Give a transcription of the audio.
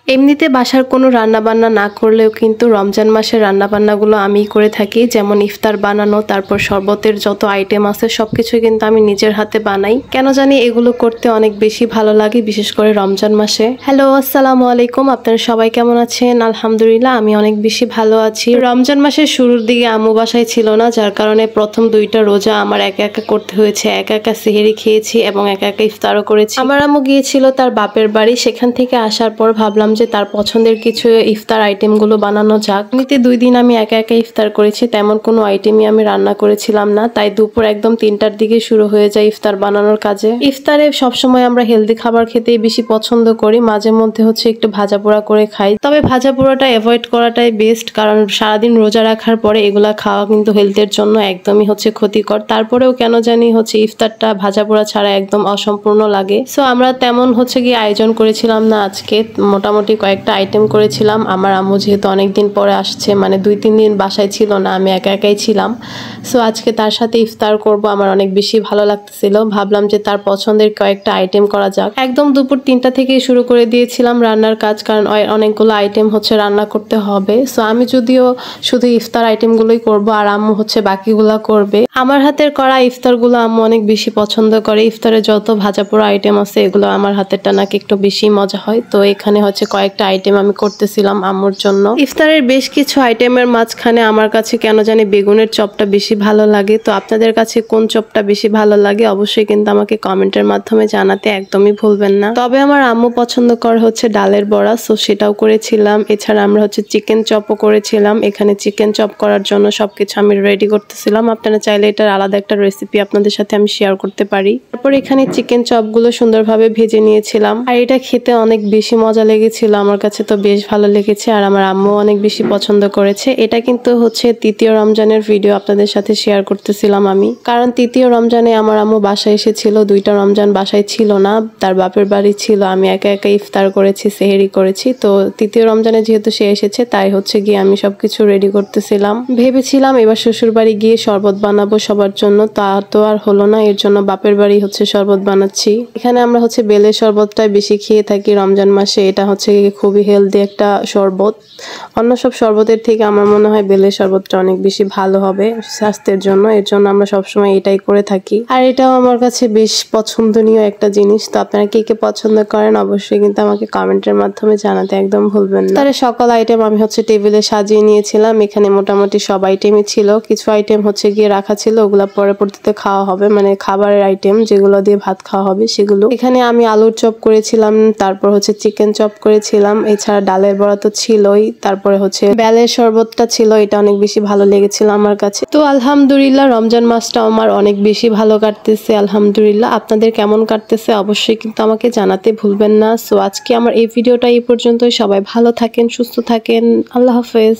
এমনিতে বাসার কোনো রান্নাবান্না না করলেও কিন্তু রমজান মাসের রান্নাবান্নাগুলো আমিই করে থাকি, যেমন ইফতার বানানো, তারপর শরবতের যত আইটেম আছে সবকিছু কিন্তু আমি নিজের হাতে বানাই। কেন জানি এগুলো করতে অনেক বেশি ভালো লাগে, বিশেষ করে রমজান মাসে। হ্যালো, আসসালামু আলাইকুম। আপনারা সবাই কেমন আছেন? আলহামদুলিল্লাহ আমি অনেক বেশি ভালো আছি। রমজান মাসের শুরুর দিকে আম্মু বাসায় ছিল না, যার কারণে প্রথম 2টা রোজা আমার একা একা করতে হয়েছে। একা একা সেহেরি খেয়েছি এবং একা একা ইফতারও করেছি। আমার আম্মু গিয়েছিল তার বাপের বাড়ি, সেখান থেকে আসার পর ভাবলাম যে তার পছন্দের কিছু ইফতার আইটেমগুলো বানানো যাক। এমনিতে 2 দিন আমি একা একা ইফতার করেছি, তেমন কোনো আইটেমই আমি রান্না করেছিলাম না, তাই দুপুর একদম 3টার দিকে শুরু হয়ে যায় ইফতার বানানোর কাজে। ইফতারে সবসময় আমরা হেলদি খাবার খেতেই বেশি পছন্দ করি, মাঝে মধ্যে হচ্ছে একটু ভাজা পোড়া করে খাই, তবে ভাজা পোড়াটা অ্যাভয়েড করাটাই বেস্ট, কারণ সারাদিন রোজা রাখার পরে এগুলা খাওয়া কিন্তু হেলথের জন্য একদমই হচ্ছে ক্ষতিকর। তারপরেও কেন জানি হচ্ছে ইফতারটা ভাজা পোড়া ছাড়া একদম অসম্পূর্ণ লাগে। সো আমরা তেমন হচ্ছে গিয়ে আয়োজন করেছিলাম না আজকে, মোটামুটি কয়েকটা আইটেম করেছিলাম। আমার আম্মু যেহেতু অনেকদিন পরে আসছে, মানে 2-3 দিন বাসায় ছিল না, আমি একা একাই ছিলাম। সো আজকে তার সাথে ইফতার করব, আমার অনেক বেশি ভালো লাগতেছিল। ভাবলাম যে তার পছন্দের কয়েকটা আইটেম করা যাক। একদম দুপুর 3টা থেকেই শুরু করে দিয়েছিলাম রান্নার কাজ, কারণ অনেকগুলো আইটেম হচ্ছে রান্না করতে হবে। সো আমি যদিও শুধু ইফতার আইটেমগুলোই করব, আর আম্মু হচ্ছে বাকিগুলা করবে। আমার হাতের করা ইফতারগুলো আম্মু অনেক বেশি পছন্দ করে। ইফতারে যত ভাজা পোড়া আইটেম আছে এগুলো আমার হাতেরটা নাকি একটু বেশি মজা হয়। তো এখানে হচ্ছে কয়েকটা আইটেম আমি করতেছিলাম আম্মুর জন্য। ইফতারের বেশ কিছু আইটেমের মাঝখানে আমার কাছে কেন জানি বেগুনের চপটা বেশি ভালো লাগে। তো আপনাদের কাছে কোন চপটা বেশি ভালো লাগে অবশ্যই কিন্তু আমাকে কমেন্টের মাধ্যমে জানাতে একদমই ভুলবেন না। তবে আমার আম্মু পছন্দ করে হচ্ছে ডালের বড়া, সো সেটাও করেছিলাম। এছাড়া আমরা হচ্ছে চিকেন চপও করেছিলাম। এখানে চিকেন চপ করার জন্য সবকিছু আমি রেডি করতেছিলাম। আপনারা চাইলে এটার আলাদা একটা রেসিপি আপনাদের সাথে আমি শেয়ার করতে পারি। তারপর এখানে চিকেন চপগুলো সুন্দরভাবে ভেজে নিয়েছিলাম, আর এটা খেতে অনেক বেশি মজা লেগেছিল। আমার কাছে তো বেশ ভালো লেগেছে, আর আমার আম্মু অনেক বেশি পছন্দ করেছে। এটা কিন্তু হচ্ছে 3য় রমজানের ভিডিও আপনাদের সাথে শেয়ার করতেছিলাম আমি, কারণ 3য় রমজানে আমার আম্মু বাসায় এসেছিল। 2টা রমজান বাসায় ছিল না, তার বাপের বাড়ি ছিল। আমি একা একা ইফতার করেছি, সেহেরি করেছি। তো 3য় রমজানে যেহেতু সে এসেছে, তাই হচ্ছে গিয়ে আমি সবকিছু রেডি করতেছিলাম। ভেবেছিলাম এবার শ্বশুর বাড়ি গিয়ে শরবত বানাবো সবার জন্য, তা তো আর হলো না। এর জন্য বাপের বাড়ি হচ্ছে শরবত বানাচ্ছি। এখানে আমরা হচ্ছে বেলের শরবতটাই বেশি খেয়ে থাকি রমজান মাসে। এটা হচ্ছে খুবই হেলদি একটা শরবত। অন্য সব শরবতের থেকে আমার মনে হয় বেলের শরবতটা অনেক বেশি ভালো হবে স্বাস্থ্যের জন্য। এর জন্য আমরা সবসময় এটাই করে থাকি, আর এটাও আমার কাছে বেশ পছন্দনীয় একটা জিনিস। তো আপনারা কে কে পছন্দ করেন অবশ্যই কিন্তু আমাকে কমেন্টের মাধ্যমে জানাতে একদম ভুলবেন না। তার সকল আইটেম আমি হচ্ছে টেবিলে সাজিয়ে নিয়েছিলাম। এখানে মোটামুটি সব আইটেমই ছিল, কিছু আইটেম হচ্ছে গিয়ে রাখা ছিল, ওগুলা পরবর্তীতে খাওয়া হবে, মানে খাবারের আইটেম যেগুলো দিয়ে ভাত খাওয়া হবে সেগুলো। এখানে আমি আলুর চপ করেছিলাম, তারপর হচ্ছে চিকেন চপ করেছিলাম, এছাড়া ডালের বড়া তো ছিলই, তারপরে হচ্ছে বেলের শরবতটা ছিল, এটা অনেক বেশি ভালো লেগেছিল আমার কাছে। তো আলহামদুলিল্লাহ রমজান মাসটা আমার অনেক বেশি ভালো কাটতেছে আলহামদুলিল্লাহ। আপনাদের কেমন কাটতেছে অবশ্যই কিন্তু আমাকে জানাতে ভুলবেন না। সো আজকে আমার এই ভিডিওটা এই পর্যন্তই। সবাই ভালো থাকেন, সুস্থ থাকেন, আল্লাহ হাফেজ।